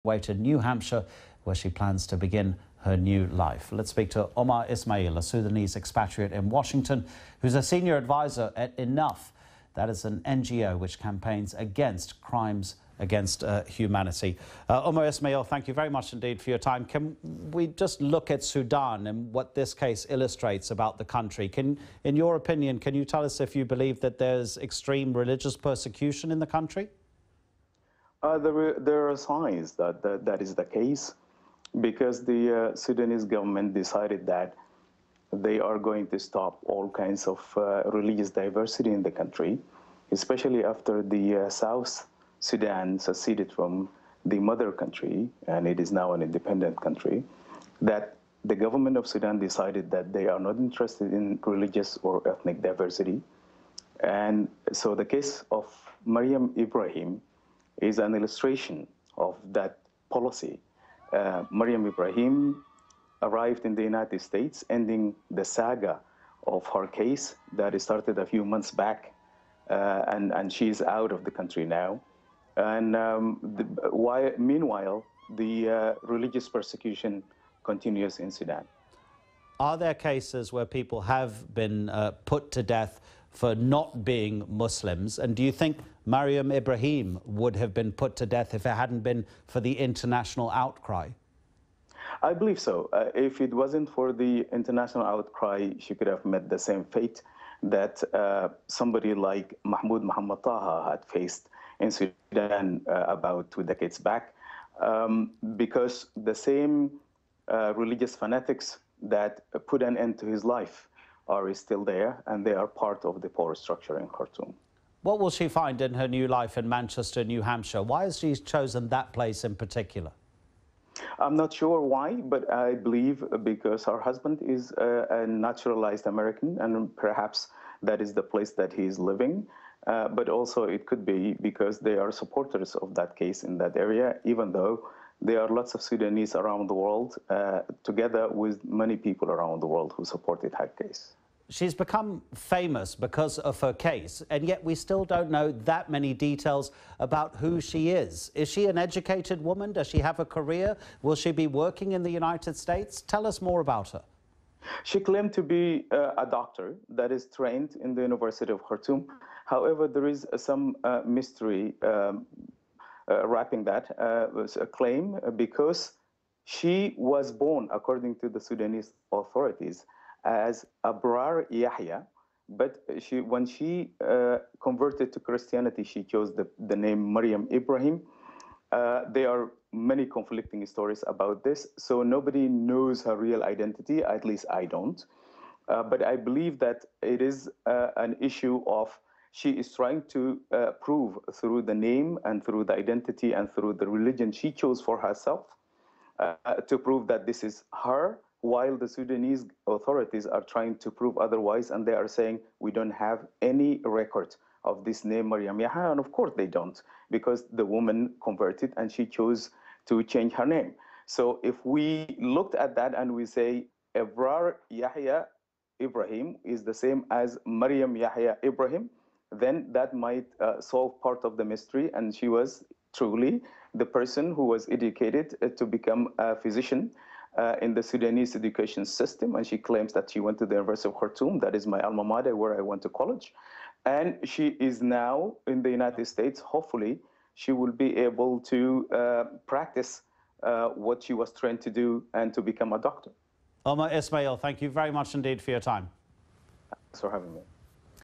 way to New Hampshire, where she plans to begin her new life. Let's speak to Omer Ismail, a Sudanese expatriate in Washington, who's a senior advisor at Enough. That is an NGO which campaigns against crimes against humanity. Omer Ismail, thank you very much indeed for your time. Can we just look at Sudan and what this case illustrates about the country? In your opinion, can you tell us if you believe that there's extreme religious persecution in the country? There are signs that is the case, because the Sudanese government decided that they are going to stop all kinds of religious diversity in the country, especially after the South Sudan seceded from the mother country, and it is now an independent country, that the government of Sudan decided that they are not interested in religious or ethnic diversity. And so the case of Meriam Ibrahim is an illustration of that policy. Meriam Ibrahim arrived in the United States, ending the saga of her case that started a few months back, and she's out of the country now. And meanwhile, the religious persecution continues in Sudan. Are there cases where people have been put to death for not being Muslims? And do you think Meriam Ibrahim would have been put to death if it hadn't been for the international outcry? I believe so. If it wasn't for the international outcry, she could have met the same fate that somebody like Mahmoud Muhammad Taha had faced in Sudan about 2 decades back, because the same religious fanatics that put an end to his life are still there, and they are part of the power structure in Khartoum. What will she find in her new life in Manchester, New Hampshire? Why has she chosen that place in particular? I'm not sure why, but I believe because her husband is a naturalized American, and perhaps that is the place that he is living. But also it could be because they are supporters of that case in that area, even though there are lots of Sudanese around the world, together with many people around the world who supported her case. She's become famous because of her case, and yet we still don't know that many details about who she is. Is she an educated woman? Does she have a career? Will she be working in the United States? Tell us more about her. She claimed to be a doctor that is trained in the University of Khartoum. However, there is some mystery wrapping that claim, because she was born, according to the Sudanese authorities, as Abrar Yahya, but when she converted to Christianity, she chose the name Meriam Ibrahim. There are many conflicting stories about this, so nobody knows her real identity, at least I don't. But I believe that it is an issue of she is trying to prove through the name and through the identity and through the religion she chose for herself to prove that this is her, while the Sudanese authorities are trying to prove otherwise, and they are saying we don't have any record of this name Meriam Yahya, and of course they don't, because the woman converted and she chose to change her name. So if we looked at that and we say Abrar Yahya Ibrahim is the same as Meriam Yahya Ibrahim, then that might solve part of the mystery, and she was truly the person who was educated to become a physician in the Sudanese education system, and she claims that she went to the University of Khartoum, that is my alma mater, where I went to college, and she is now in the United States. Hopefully she will be able to practice what she was trained to do and to become a doctor. Omer Ismail, thank you very much indeed for your time. Thanks for having me.